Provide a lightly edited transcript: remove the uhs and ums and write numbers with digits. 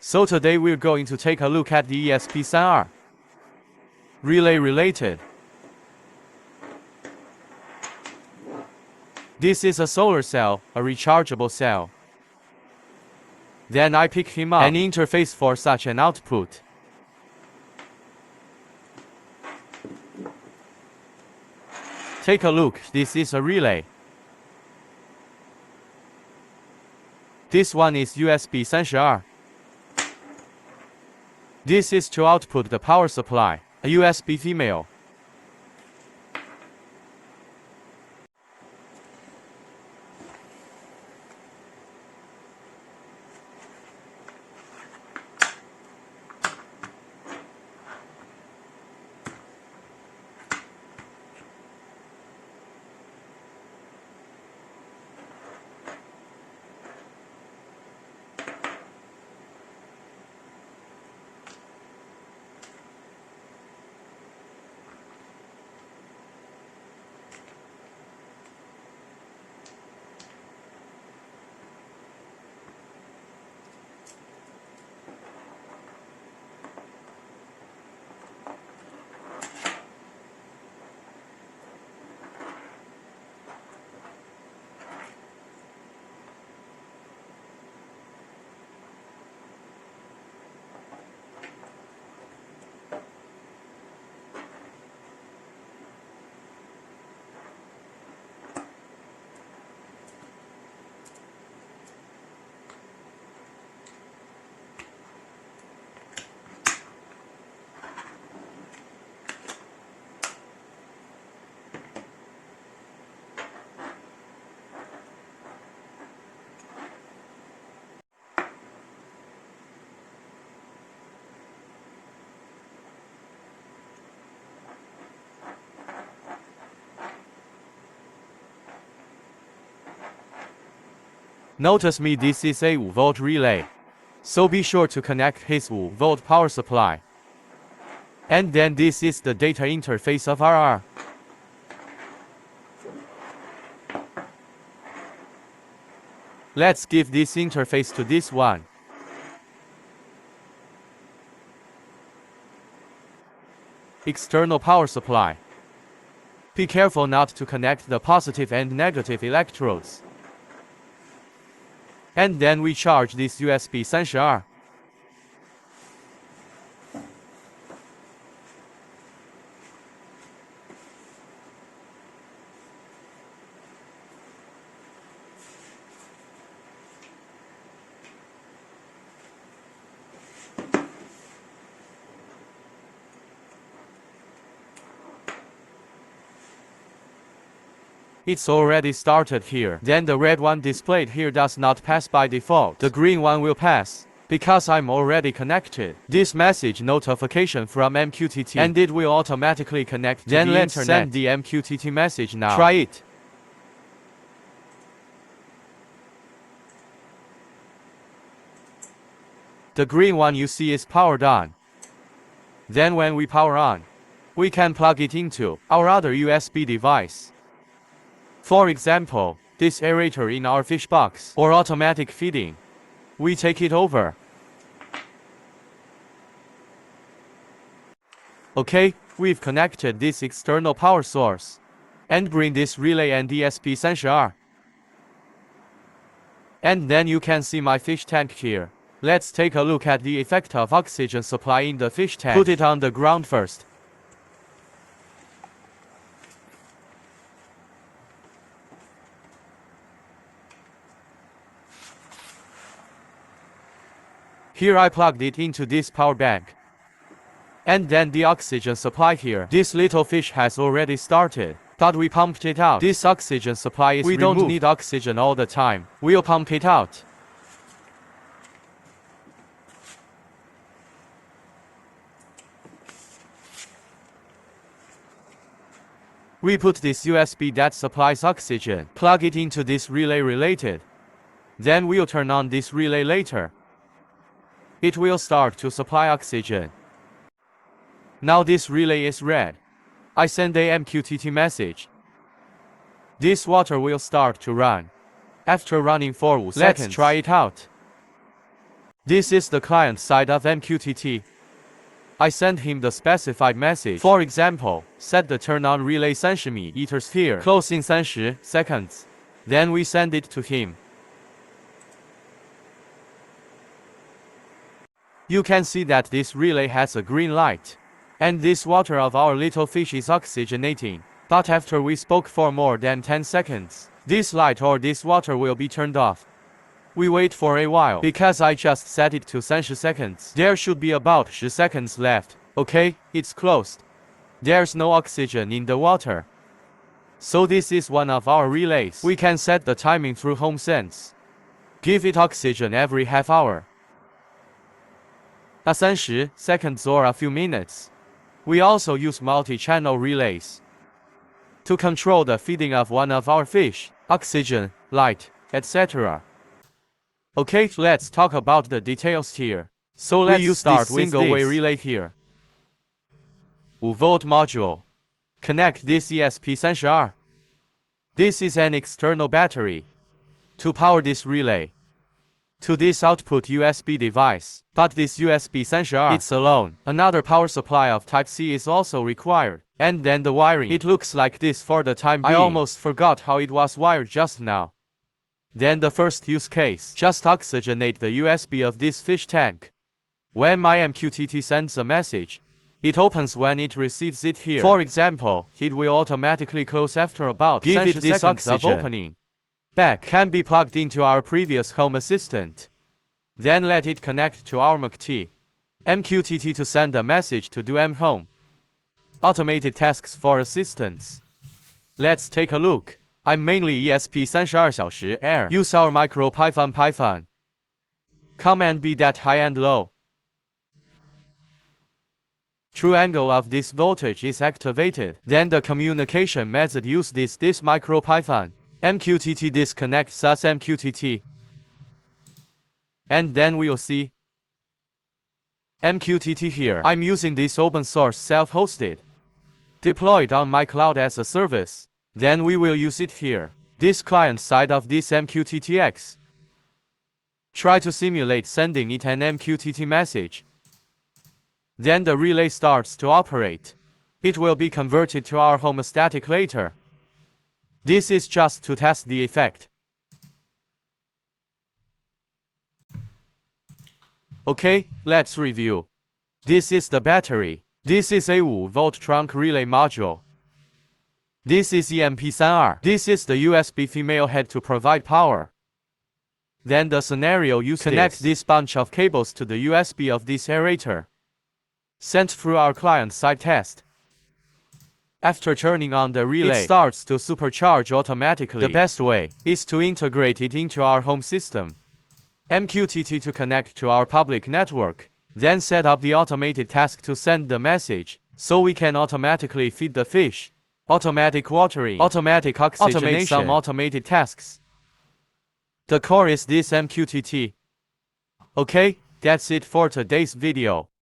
So today we're going to take a look at the ESP32 relay related. This is a solar cell, a rechargeable cell. Then I pick him up an interface for such an output. Take a look, this is a relay. This one is ESP32. This is to output the power supply, a USB female. Notice me, this is a 5-volt relay, so be sure to connect his 5-volt power supply. And then this is the data interface of RR. Let's give this interface to this one. External power supply. Be careful not to connect the positive and negative electrodes. And then we charge this ESP32. It's already started here. Then the red one displayed here does not pass by default. The green one will pass, because I'm already connected. This message notification from MQTT, and it will automatically connect to the internet. Then let's send the MQTT message now. Try it. The green one you see is powered on. Then when we power on, we can plug it into our other USB device. For example, this aerator in our fish box or automatic feeding. We take it over. Okay, we've connected this external power source and bring this relay and ESP32. And then you can see my fish tank here. Let's take a look at the effect of oxygen supply in the fish tank. Put it on the ground first. Here I plugged it into this power bank. And then the oxygen supply here. This little fish has already started, but we pumped it out. This oxygen supply is removed. We don't need oxygen all the time. We'll pump it out. We put this USB that supplies oxygen, plug it into this relay related. Then we'll turn on this relay later. It will start to supply oxygen. Now this relay is red. I send a MQTT message. This water will start to run. After running for 5 seconds, let's try it out. This is the client side of MQTT. I send him the specified message. For example, set the turn on relay 30 meters here, close in 30 seconds. Then we send it to him. You can see that this relay has a green light. And this water of our little fish is oxygenating. But after we spoke for more than 10 seconds, this light or this water will be turned off. We wait for a while, because I just set it to 30 seconds. There should be about 10 seconds left. Okay, it's closed. There's no oxygen in the water. So this is one of our relays. We can set the timing through HomeSense. Give it oxygen every half hour. 30 seconds or a few minutes. We also use multi-channel relays to control the feeding of one of our fish, oxygen, light, etc. Okay, let's talk about the details here. So let's start with single-way relay here. 5V module. Connect this ESP32. This is an external battery to power this relay to this output USB device. But this USB32, it's alone. Another power supply of Type-C is also required. And then the wiring. It looks like this for the time being. I almost forgot how it was wired just now. Then the first use case. Just oxygenate the USB of this fish tank. When my MQTT sends a message, it opens when it receives it here. For example, it will automatically close after about 30 seconds of opening. Back can be plugged into our previous Home Assistant. Then let it connect to our MQTT to send a message to do Home. Automated tasks for assistants. Let's take a look. I'm mainly ESP32 小时 air. Use our Python. Command be that high and low. True angle of this voltage is activated. Then the communication method use this MicroPython. MQTT disconnect SAS MQTT. And then we'll see MQTT here. I'm using this open source self-hosted, deployed on my cloud as a service. Then we will use it here. This client side of this MQTTX. Try to simulate sending it an MQTT message. Then the relay starts to operate. It will be converted to our homeostatic later. This is just to test the effect. Okay, let's review. This is the battery. This is a 5V trunk relay module. This is EMP32. This is the USB female head to provide power. Then the scenario you connect this bunch of cables to the USB of this aerator. Sent through our client-side test. After turning on the relay, it starts to supercharge automatically. The best way is to integrate it into our home system. MQTT to connect to our public network. Then set up the automated task to send the message, so we can automatically feed the fish. Automatic watering, automatic oxygenation, automate some automated tasks. The core is this MQTT. Okay, that's it for today's video.